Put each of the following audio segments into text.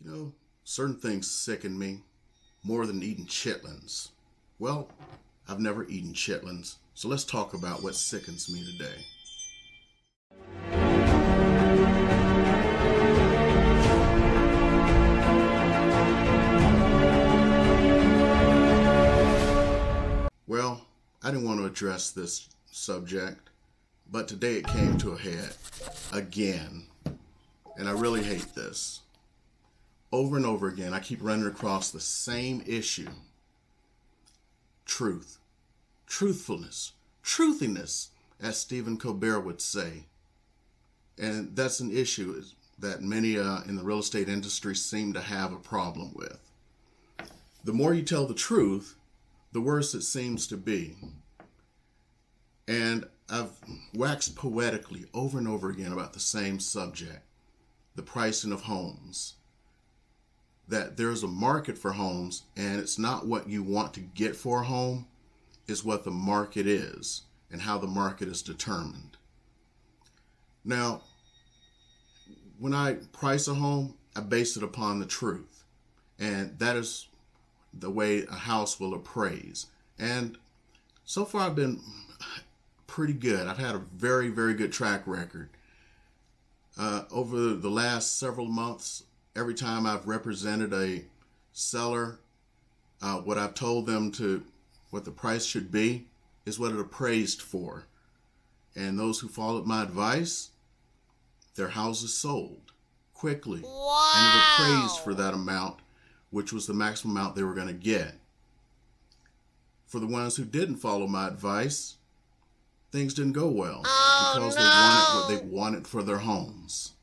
You know, certain things sicken me more than eating chitlins. Well, I've never eaten chitlins, so let's talk about what sickens me today. Well, I didn't want to address this subject, but today it came to a head again, and I really hate this. Over and over again, I keep running across the same issue. Truth, truthfulness, truthiness, as Stephen Colbert would say. And that's an issue that many in the real estate industry seem to have a problem with. The more you tell the truth, the worse it seems to be. And I've waxed poetically over and over again about the same subject, the pricing of homes. That there's a market for homes, and it's not what you want to get for a home, it's what the market is and how the market is determined. Now, when I price a home, I base it upon the truth, and that is the way a house will appraise. And so far I've been pretty good. I've had a very, very good track record. Over the last several months, every time I've represented a seller, what I've told them what the price should be is what it appraised for. And those who followed my advice, their houses sold quickly. Wow. And it appraised for that amount, which was the maximum amount they were going to get. For the ones who didn't follow my advice, things didn't go well because they wanted what they wanted for their homes.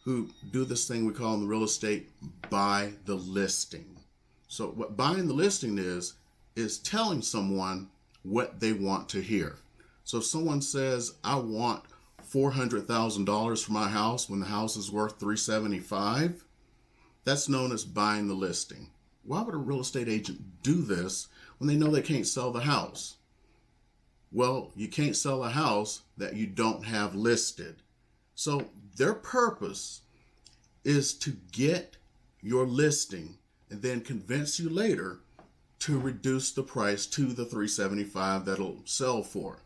Who do this thing we call in the real estate, buy the listing. So what buying the listing is telling someone what they want to hear. So if someone says, I want $400,000 for my house when the house is worth $375,000, that's known as buying the listing. Why would a real estate agent do this when they know they can't sell the house? Well, you can't sell a house that you don't have listed. So their purpose is to get your listing and then convince you later to reduce the price to the $375,000 that'll sell for.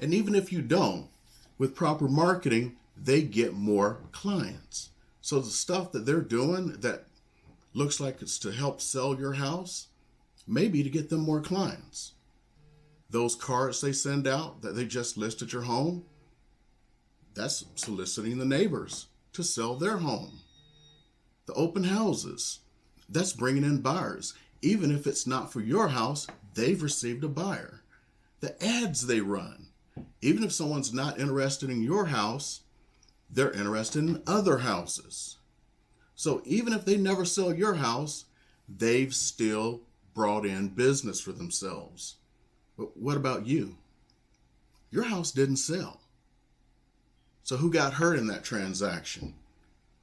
And even if you don't, with proper marketing, they get more clients. So the stuff that they're doing that looks like it's to help sell your house, maybe to get them more clients. Those cards they send out that they just listed your home, that's soliciting the neighbors to sell their home. The open houses, that's bringing in buyers. Even if it's not for your house, they've received a buyer. The ads they run, even if someone's not interested in your house, they're interested in other houses. So even if they never sell your house, they've still brought in business for themselves. But what about you? Your house didn't sell. So who got hurt in that transaction?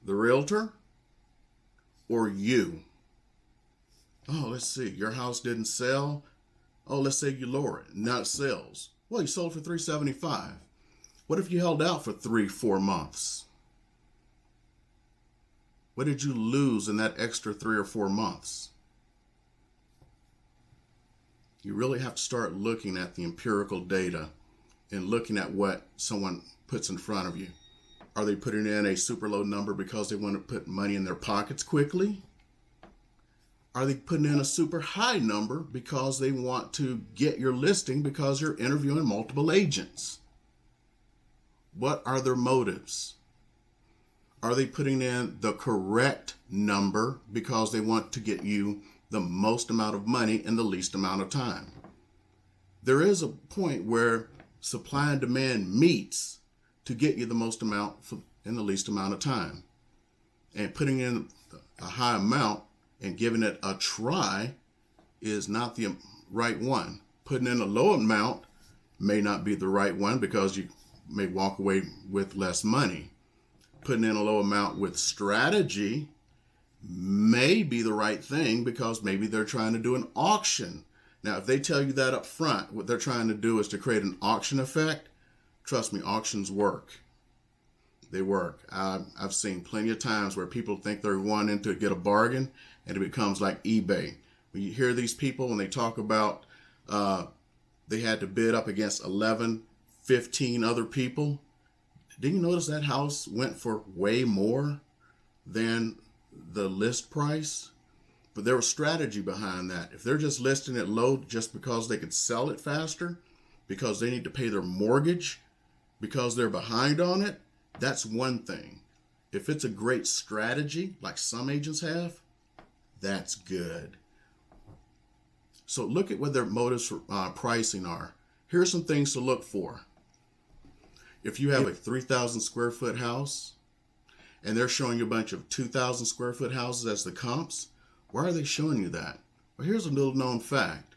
The realtor or you? Oh, let's see. Your house didn't sell. Oh, let's say you lower it. Now it sells. Well, you sold for $375,000. What if you held out for 3-4 months? What did you lose in that extra 3 or 4 months? You really have to start looking at the empirical data and looking at what someone puts in front of you. Are they putting in a super low number because they want to put money in their pockets quickly? Are they putting in a super high number because they want to get your listing because you're interviewing multiple agents? What are their motives? Are they putting in the correct number because they want to get you the most amount of money in the least amount of time? There is a point where supply and demand meets to get you the most amount in the least amount of time. And putting in a high amount and giving it a try is not the right one. Putting in a low amount may not be the right one because you may walk away with less money. Putting in a low amount with strategy may be the right thing because maybe they're trying to do an auction. Now, if they tell you that up front, what they're trying to do is to create an auction effect. Trust me, auctions work. They work. I've seen plenty of times where people think they're wanting to get a bargain, and it becomes like eBay. When you hear these people, when they talk about they had to bid up against 11, 15 other people, didn't you notice that house went for way more than the list price? But there was strategy behind that. If they're just listing it low just because they could sell it faster, because they need to pay their mortgage, because they're behind on it, that's one thing. If it's a great strategy, like some agents have, that's good. So look at what their motives for pricing are. Here's some things to look for. If you have a 3,000 square foot house and they're showing you a bunch of 2,000 square foot houses as the comps, why are they showing you that? Well, here's a little known fact.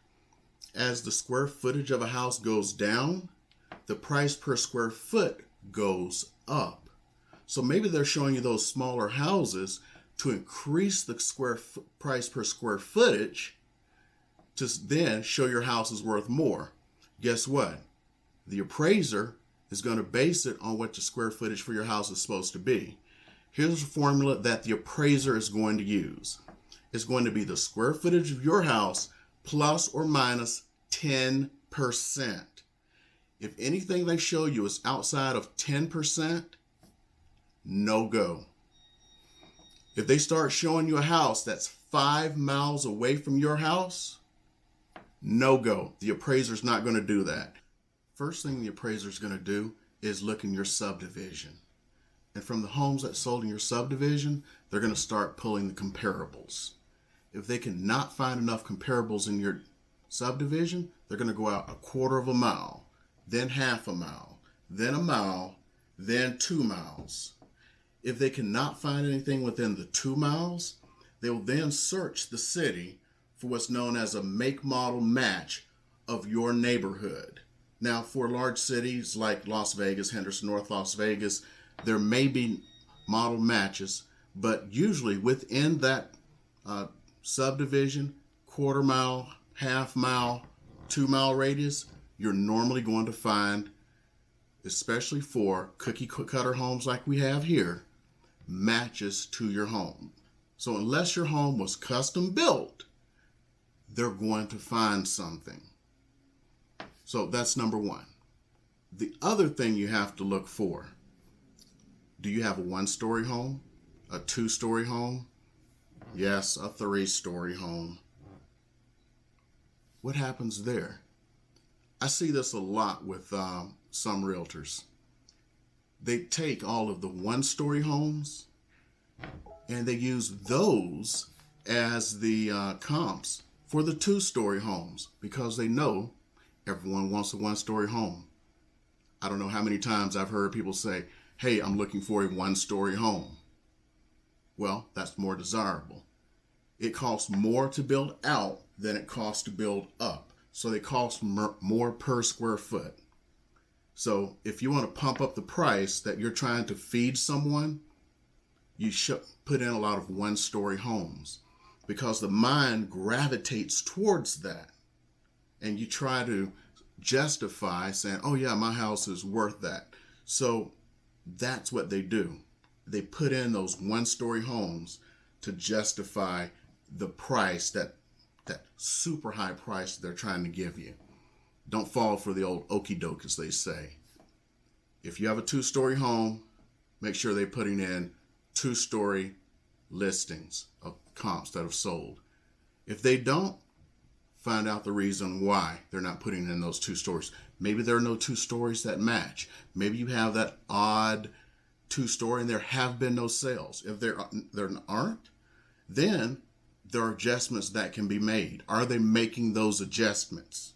As the square footage of a house goes down, the price per square foot goes up. So maybe they're showing you those smaller houses to increase the price per square footage to then show your house is worth more. Guess what? The appraiser is going to base it on what the square footage for your house is supposed to be. Here's a formula that the appraiser is going to use. It's going to be the square footage of your house plus or minus 10%. If anything they show you is outside of 10%, no go. If they start showing you a house that's 5 miles away from your house, no go. The appraiser's not going to do that. First thing the appraiser's going to do is look in your subdivision. And from the homes that sold in your subdivision, they're going to start pulling the comparables. If they cannot find enough comparables in your subdivision, they're going to go out 1/4 of a mile, then 1/2 a mile, then a mile, then 2 miles. If they cannot find anything within the 2 miles, they will then search the city for what's known as a make model match of your neighborhood. Now, for large cities like Las Vegas, Henderson, North Las Vegas, there may be model matches, but usually within that subdivision, 1/4 mile, 1/2 mile, 2 mile radius, you're normally going to find, especially for cookie cutter homes like we have here, matches to your home. So unless your home was custom built, they're going to find something. So that's number one. The other thing you have to look for, do you have a 1-story home, a 2-story home? Yes, a 3-story home. What happens there? I see this a lot with some realtors. They take all of the 1-story homes and they use those as the comps for the 2-story homes because they know everyone wants a 1-story home. I don't know how many times I've heard people say, hey, I'm looking for a 1-story home. Well, that's more desirable. It costs more to build out than it costs to build up. So they cost more per square foot. So if you want to pump up the price that you're trying to feed someone, you should put in a lot of 1-story homes because the mind gravitates towards that. And you try to justify saying, oh yeah, my house is worth that. So that's what they do. They put in those 1-story homes to justify the price, that super high price they're trying to give you. Don't fall for the old okie doke, as they say. If you have a 2-story home, make sure they're putting in 2-story listings of comps that have sold. If they don't, find out the reason why they're not putting in those 2 stories. Maybe there are no 2 stories that match. Maybe you have that odd 2-story and there have been no sales. If there aren't, then there are adjustments that can be made. Are they making those adjustments?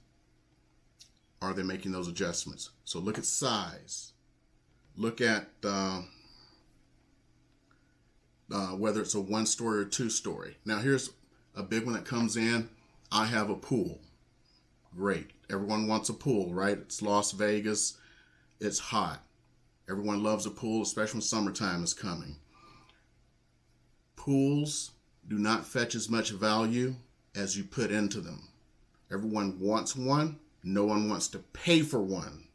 Are they making those adjustments? So look at size. Look at whether it's a 1-story or 2-story. Now here's a big one that comes in. I have a pool. Great. Everyone wants a pool, right? It's Las Vegas. It's hot. Everyone loves a pool, especially when summertime is coming. Pools do not fetch as much value as you put into them. Everyone wants one. No one wants to pay for one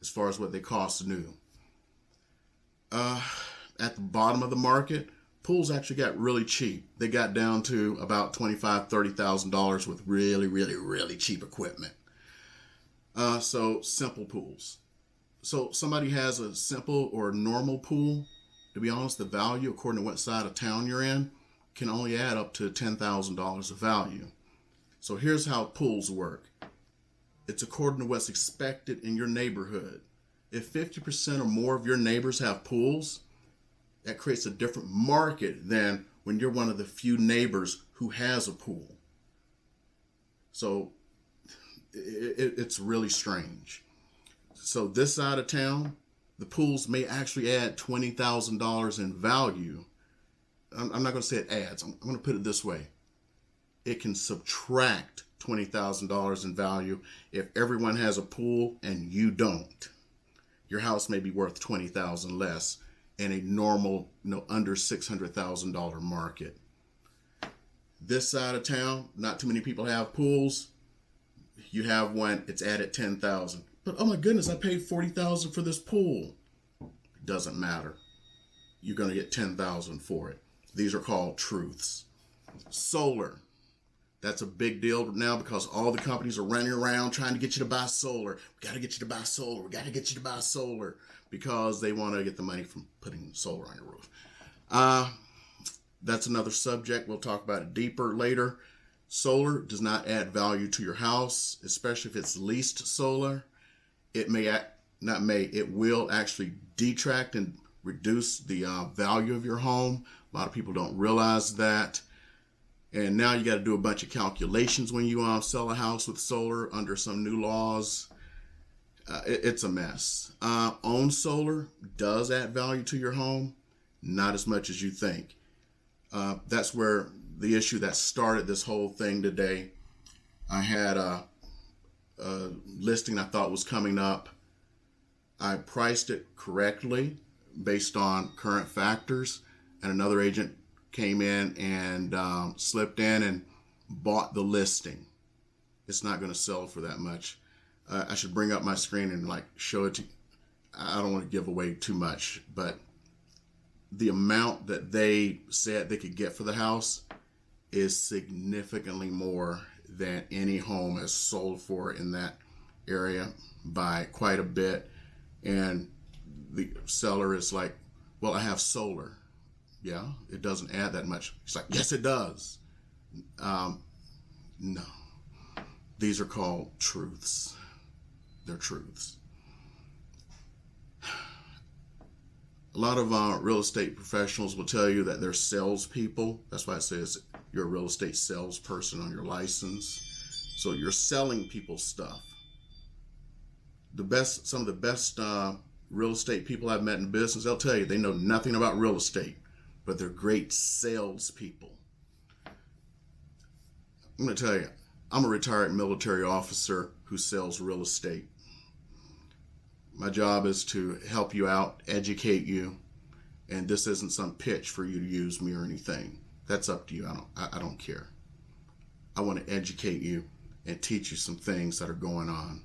as far as what they cost new. uh, at the bottom of the market, pools actually got really cheap. They got down to about $25,000, $30,000 with really, really, really cheap equipment. So simple pools. So somebody has a simple or normal pool. To be honest, the value, according to what side of town you're in, can only add up to $10,000 of value. So here's how pools work. It's according to what's expected in your neighborhood. If 50% or more of your neighbors have pools, that creates a different market than when you're one of the few neighbors who has a pool. So it's really strange. So this side of town, the pools may actually add $20,000 in value. I'm not going to say it adds. I'm going to put it this way. It can subtract $20,000 in value if everyone has a pool and you don't. Your house may be worth $20,000 less in a normal, under $600,000 market. This side of town, not too many people have pools. You have one, it's added $10,000. But oh my goodness, I paid $40,000 for this pool. It doesn't matter. You're going to get $10,000 for it. These are called truths. Solar. That's a big deal now because all the companies are running around trying to get you to buy solar. We got to get you to buy solar. We got to get you to buy solar because they want to get the money from putting solar on your roof. That's another subject. We'll talk about it deeper later. Solar does not add value to your house, especially if it's leased solar. It will actually detract and reduce the value of your home. A lot of people don't realize that. And now you got to do a bunch of calculations when you sell a house with solar under some new laws. It's a mess. Own solar does add value to your home, not as much as you think. That's where the issue that started this whole thing today. I had a listing I thought was coming up. I priced it correctly based on current factors, and another agent came in and slipped in and bought the listing. It's not going to sell for that much. I should bring up my screen and show it to you. I don't want to give away too much, but the amount that they said they could get for the house is significantly more than any home has sold for in that area by quite a bit. And the seller is like, well, I have solar. Yeah, it doesn't add that much. He's like, yes, it does. No. These are called truths. They're truths. A lot of real estate professionals will tell you that they're salespeople. That's why it says you're a real estate salesperson on your license. So you're selling people stuff. Some of the best real estate people I've met in business, they'll tell you they know nothing about real estate, but they're great salespeople. I'm going to tell you, I'm a retired military officer who sells real estate. My job is to help you out, educate you, and this isn't some pitch for you to use me or anything. That's up to you. I don't care. I want to educate you and teach you some things that are going on.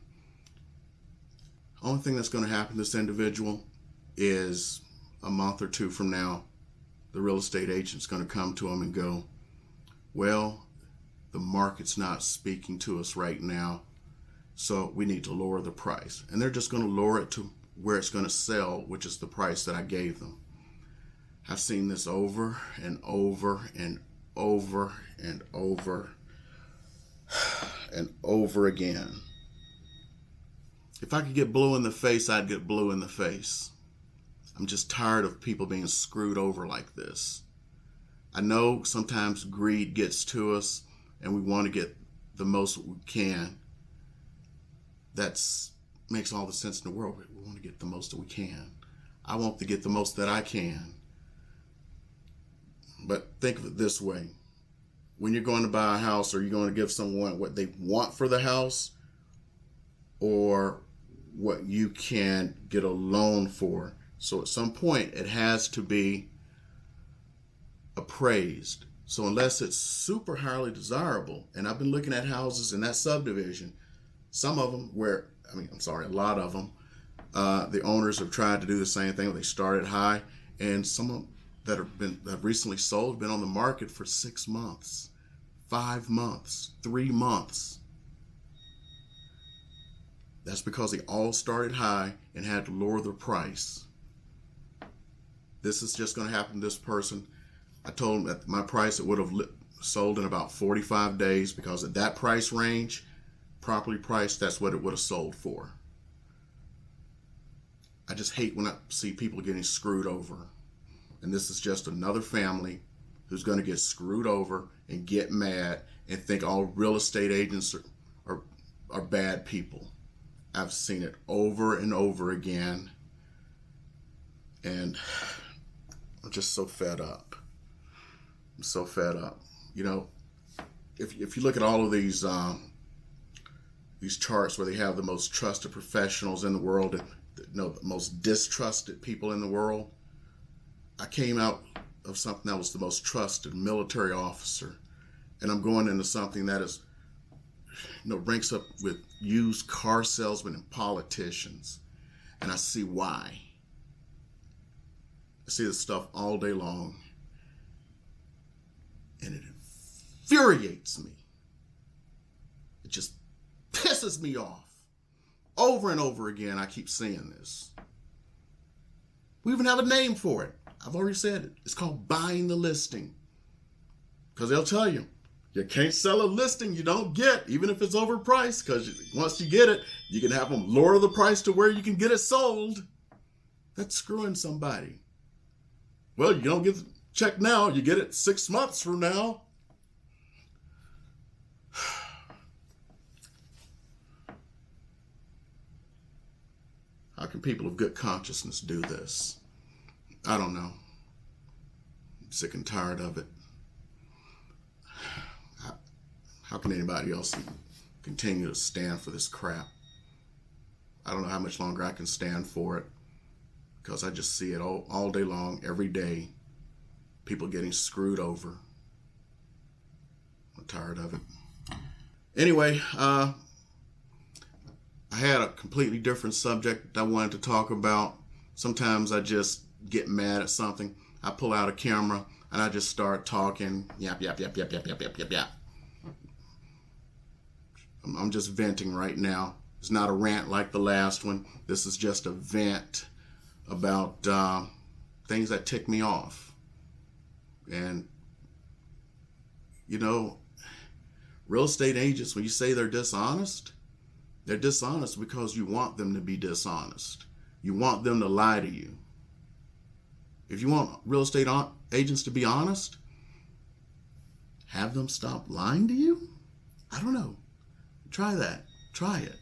Only thing that's going to happen to this individual is a month or two from now, the real estate agent's going to come to him and go, well, the market's not speaking to us right now, so we need to lower the price. And they're just going to lower it to where it's going to sell, which is the price that I gave them. I've seen this over and over and over and over and over again. If I could get blue in the face, I'd get blue in the face. I'm just tired of people being screwed over like this. I know sometimes greed gets to us and we want to get the most we can. That makes all the sense in the world. We want to get the most that we can. I want to get the most that I can. But think of it this way. When you're going to buy a house, are you going to give someone what they want for the house or what you can get a loan for? So at some point, it has to be appraised. So unless it's super highly desirable, and I've been looking at houses in that subdivision, some of them a lot of them, The owners have tried to do the same thing. They started high, and some of them that have recently sold have been on the market for 6 months, 5 months, 3 months. That's because they all started high and had to lower their price. This is just going to happen to this person. I told him at my price it would have sold in about 45 days, because at that price range, properly priced, that's what it would have sold for. I just hate when I see people getting screwed over. And this is just another family who's going to get screwed over and get mad and think all real estate agents are bad people. I've seen it over and over again. And I'm just so fed up. I'm so fed up. You know, if you look at all of these charts where they have the most trusted professionals in the world, the most distrusted people in the world, I came out of something that was the most trusted military officer, and I'm going into something that is, ranks up with used car salesmen and politicians, and I see why. I see this stuff all day long, and it infuriates me. It just pisses me off. Over and over again, I keep seeing this. We even have a name for it. I've already said it. It's called buying the listing. Because they'll tell you, you can't sell a listing you don't get, even if it's overpriced, because once you get it, you can have them lower the price to where you can get it sold. That's screwing somebody. Well, you don't get the check now, you get it 6 months from now. How can people of good consciousness do this? I don't know. I'm sick and tired of it. How can anybody else continue to stand for this crap? I don't know how much longer I can stand for it, because I just see it all day long, every day. People getting screwed over. I'm tired of it. Anyway, I had a completely different subject I wanted to talk about. Sometimes I just get mad at something. I pull out a camera and I just start talking. Yap, yap, yap, yap, yap, yap, yap, yap, yap. I'm just venting right now. It's not a rant like the last one. This is just a vent about things that tick me off. And, real estate agents, when you say they're dishonest because you want them to be dishonest. You want them to lie to you. If you want real estate agents to be honest, have them stop lying to you? I don't know. Try that. Try it.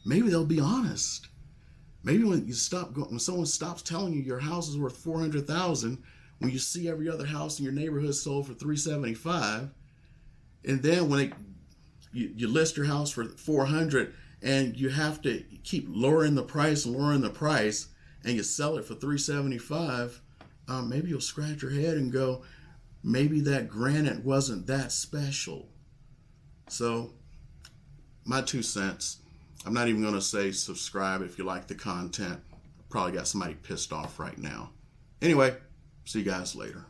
Maybe they'll be honest. Maybe when someone stops telling you your house is worth $400,000, when you see every other house in your neighborhood sold for $375, and then when you list your house for $400, and you have to keep lowering the price, and you sell it for $375, maybe you'll scratch your head and go, maybe that granite wasn't that special. So, my 2 cents. I'm not even going to say subscribe if you like the content. Probably got somebody pissed off right now. Anyway, see you guys later.